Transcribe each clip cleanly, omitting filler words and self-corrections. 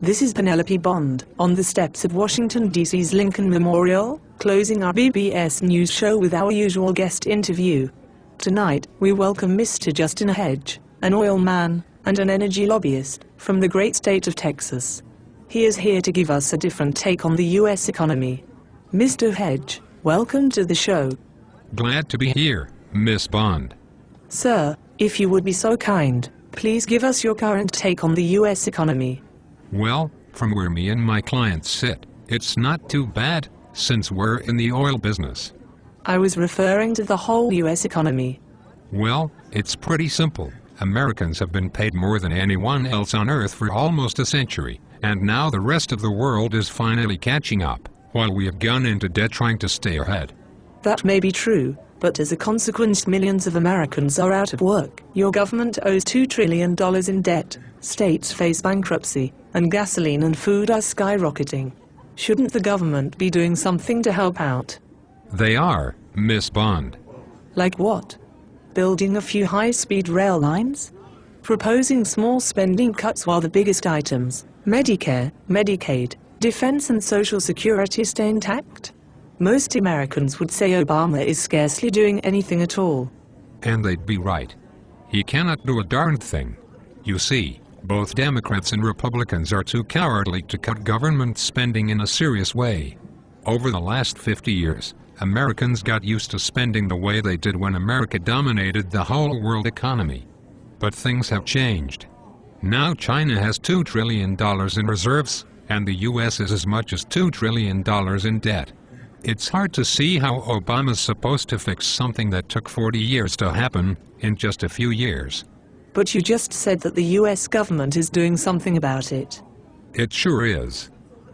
This is Penelope Bond, on the steps of Washington, D.C.'s Lincoln Memorial, closing our BBS News show with our usual guest interview. Tonight, we welcome Mr. Justin Hedge, an oil man and an energy lobbyist from the great state of Texas. He is here to give us a different take on the U.S. economy. Mr. Hedge, welcome to the show. Glad to be here, Miss Bond. Sir, if you would be so kind, please give us your current take on the U.S. economy. Well, from where me and my clients sit, it's not too bad, since we're in the oil business. I was referring to the whole U.S. economy. Well, it's pretty simple. Americans have been paid more than anyone else on Earth for almost a century, and now the rest of the world is finally catching up, while we have gone into debt trying to stay ahead. That may be true, but as a consequence millions of Americans are out of work. Your government owes $2 trillion in debt, states face bankruptcy, and gasoline and food are skyrocketing. Shouldn't the government be doing something to help out? They are, Miss Bond. Like what? Building a few high-speed rail lines? Proposing small spending cuts while the biggest items, Medicare, Medicaid, defense and Social Security stay intact? Most Americans would say Obama is scarcely doing anything at all. And they'd be right. He cannot do a darned thing. You see, both Democrats and Republicans are too cowardly to cut government spending in a serious way. Over the last 50 years, Americans got used to spending the way they did when America dominated the whole world economy. But things have changed. Now China has $2 trillion in reserves, and the U.S. is as much as $2 trillion in debt. It's hard to see how Obama's supposed to fix something that took 40 years to happen in just a few years. But you just said that the U.S. government is doing something about it. It sure is.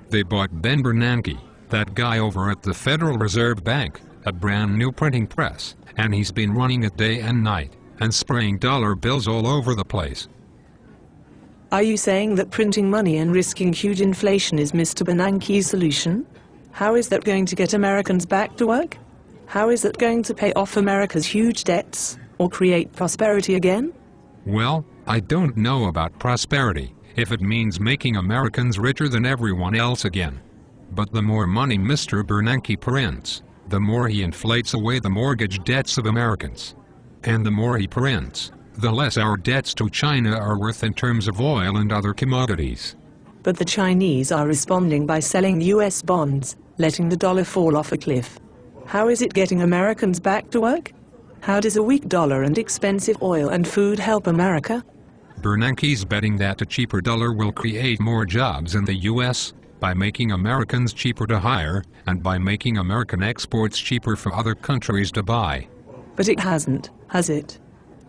They bought Ben Bernanke, that guy over at the Federal Reserve Bank, a brand new printing press, and he's been running it day and night, and spraying dollar bills all over the place. Are you saying that printing money and risking huge inflation is Mr. Bernanke's solution? How is that going to get Americans back to work? How is that going to pay off America's huge debts, or create prosperity again? Well, I don't know about prosperity, if it means making Americans richer than everyone else again. But the more money Mr. Bernanke prints, the more he inflates away the mortgage debts of Americans. And the more he prints, the less our debts to China are worth in terms of oil and other commodities. But the Chinese are responding by selling U.S. bonds, letting the dollar fall off a cliff. How is it getting Americans back to work? How does a weak dollar and expensive oil and food help America? Bernanke's betting that a cheaper dollar will create more jobs in the U.S., by making Americans cheaper to hire, and by making American exports cheaper for other countries to buy. But it hasn't, has it?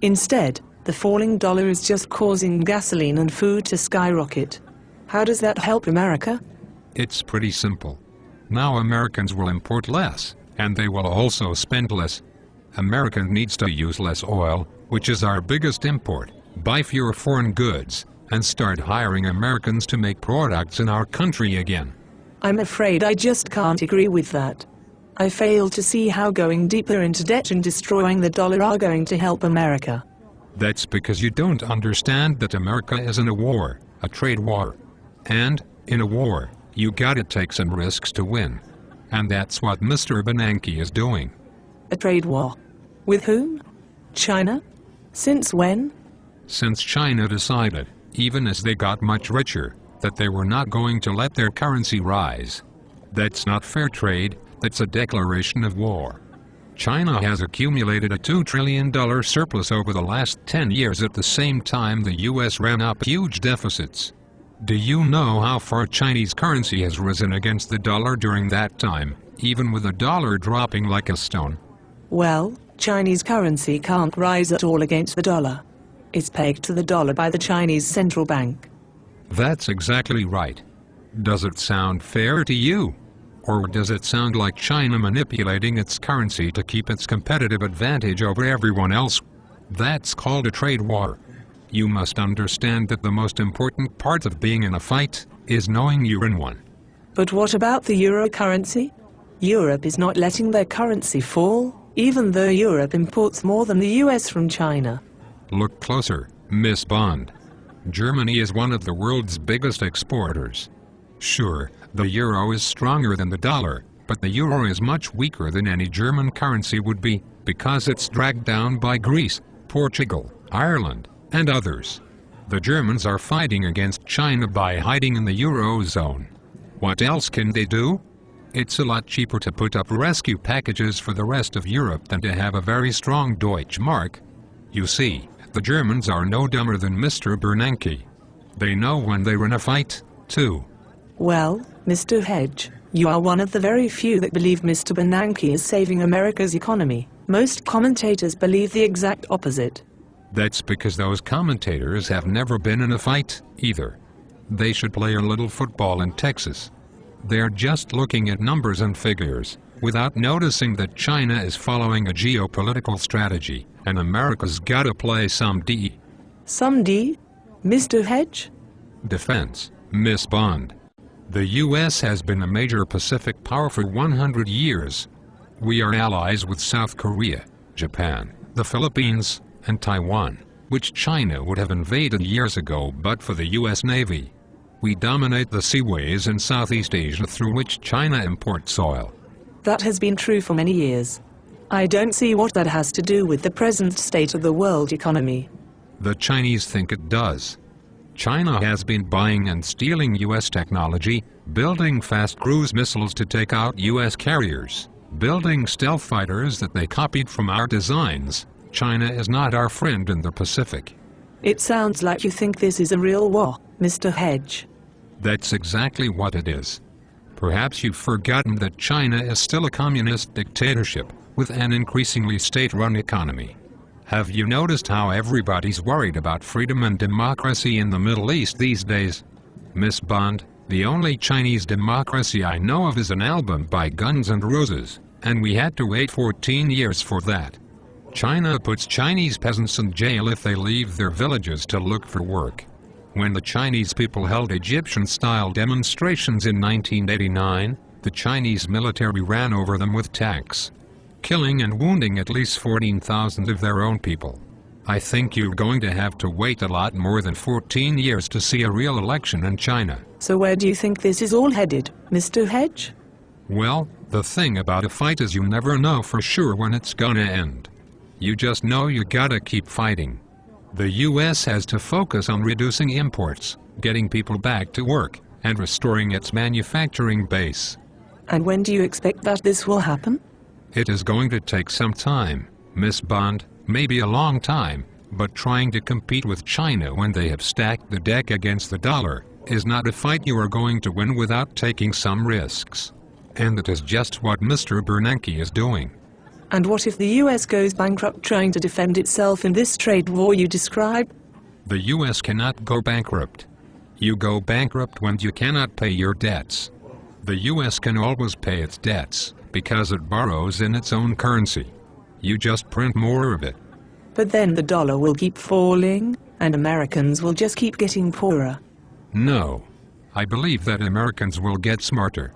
Instead, the falling dollar is just causing gasoline and food to skyrocket. How does that help America? It's pretty simple. Now Americans will import less, and they will also spend less. America needs to use less oil, which is our biggest import, buy fewer foreign goods, and start hiring Americans to make products in our country again. I'm afraid I just can't agree with that. I fail to see how going deeper into debt and destroying the dollar are going to help America. That's because you don't understand that America is in a war, a trade war. And, in a war, you gotta take some risks to win. And that's what Mr. Bernanke is doing. A trade war? With whom? China? Since when? Since China decided, even as they got much richer, that they were not going to let their currency rise. That's not fair trade, that's a declaration of war. China has accumulated a $2 trillion surplus over the last 10 years at the same time the U.S. ran up huge deficits. Do you know how far Chinese currency has risen against the dollar during that time, even with the dollar dropping like a stone? Well, Chinese currency can't rise at all against the dollar. It's pegged to the dollar by the Chinese central bank. That's exactly right. Does it sound fair to you? Or does it sound like China manipulating its currency to keep its competitive advantage over everyone else? That's called a trade war. You must understand that the most important part of being in a fight is knowing you're in one. But what about the euro currency? Europe is not letting their currency fall, even though Europe imports more than the US from China. Look closer, Miss Bond. Germany is one of the world's biggest exporters. Sure, the euro is stronger than the dollar, but the euro is much weaker than any German currency would be, because it's dragged down by Greece, Portugal, Ireland, and others. The Germans are fighting against China by hiding in the eurozone. What else can they do? It's a lot cheaper to put up rescue packages for the rest of Europe than to have a very strong Deutsche Mark. You see, the Germans are no dumber than Mr. Bernanke. They know when they're in a fight, too. Well, Mr. Hedge, you are one of the very few that believe Mr. Bernanke is saving America's economy. Most commentators believe the exact opposite. That's because those commentators have never been in a fight, either. They should play a little football in Texas. They're just looking at numbers and figures, without noticing that China is following a geopolitical strategy, and America's gotta play some D. Some D? Mr. Hedge? Defense, Miss Bond. The U.S. has been a major Pacific power for 100 years. We are allies with South Korea, Japan, the Philippines, and Taiwan, which China would have invaded years ago but for the U.S. Navy. We dominate the seaways in Southeast Asia through which China imports oil. That has been true for many years. I don't see what that has to do with the present state of the world economy. The Chinese think it does. China has been buying and stealing U.S. technology, building fast cruise missiles to take out U.S. carriers, building stealth fighters that they copied from our designs. China is not our friend in the Pacific. It sounds like you think this is a real war, Mr. Hedge. That's exactly what it is. Perhaps you've forgotten that China is still a communist dictatorship, with an increasingly state-run economy. Have you noticed how everybody's worried about freedom and democracy in the Middle East these days? Miss Bond, the only Chinese democracy I know of is an album by Guns N' Roses, and we had to wait 14 years for that. China puts Chinese peasants in jail if they leave their villages to look for work. When the Chinese people held Egyptian-style demonstrations in 1989, the Chinese military ran over them with tanks, killing and wounding at least 14,000 of their own people. I think you're going to have to wait a lot more than 14 years to see a real election in China. So where do you think this is all headed, Mr. Hedge? Well, the thing about a fight is you never know for sure when it's gonna end. You just know you gotta keep fighting. The U.S. has to focus on reducing imports, getting people back to work, and restoring its manufacturing base. And when do you expect that this will happen? It is going to take some time, Miss Bond, maybe a long time, but trying to compete with China when they have stacked the deck against the dollar is not a fight you are going to win without taking some risks. And that is just what Mr. Bernanke is doing. And what if the U.S. goes bankrupt trying to defend itself in this trade war you describe? The U.S. cannot go bankrupt. You go bankrupt when you cannot pay your debts. The U.S. can always pay its debts, because it borrows in its own currency. You just print more of it. But then the dollar will keep falling, and Americans will just keep getting poorer. No. I believe that Americans will get smarter.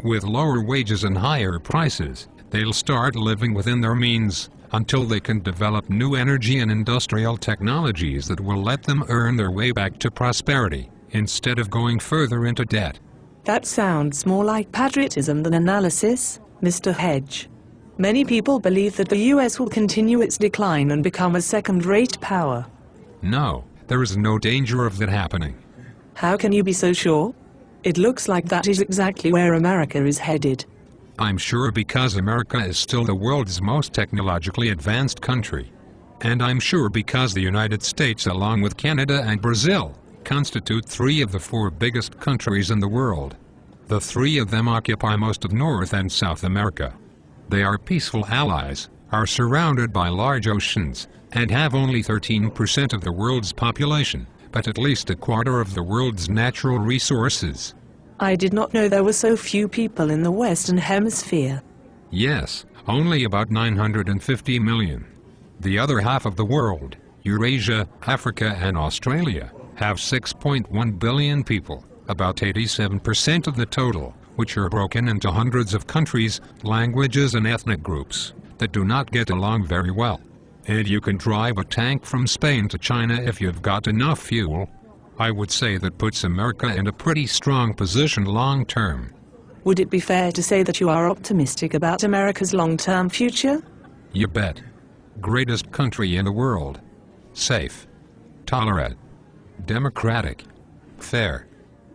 With lower wages and higher prices, they'll start living within their means until they can develop new energy and industrial technologies that will let them earn their way back to prosperity, instead of going further into debt. That sounds more like patriotism than analysis, Mr. Hedge. Many people believe that the U.S. will continue its decline and become a second-rate power. No, there is no danger of that happening. How can you be so sure? It looks like that is exactly where America is headed. I'm sure because America is still the world's most technologically advanced country. And I'm sure because the United States, along with Canada and Brazil, constitute 3 of the 4 biggest countries in the world. The 3 of them occupy most of North and South America. They are peaceful allies, are surrounded by large oceans, and have only 13% of the world's population, but at least a quarter of the world's natural resources. I did not know there were so few people in the Western Hemisphere. Yes, only about 950 million. The other half of the world, Eurasia, Africa and Australia, have 6.1 billion people, about 87% of the total, which are broken into hundreds of countries, languages and ethnic groups that do not get along very well. And you can drive a tank from Spain to China if you've got enough fuel. I would say that puts America in a pretty strong position long term. Would it be fair to say that you are optimistic about America's long-term future? You bet. Greatest country in the world. Safe. Tolerant. Democratic. Fair.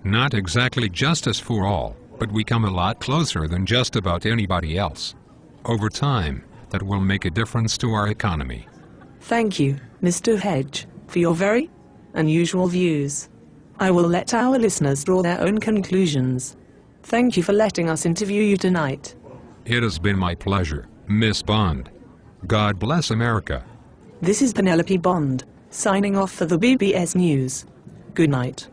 Not exactly justice for all, but we come a lot closer than just about anybody else. Over time, that will make a difference to our economy. Thank you, Mr. Hedge, for your very unusual views. I will let our listeners draw their own conclusions. Thank you for letting us interview you tonight. It has been my pleasure, Miss Bond. God bless America. This is Penelope Bond, signing off for the BBS News. Good night.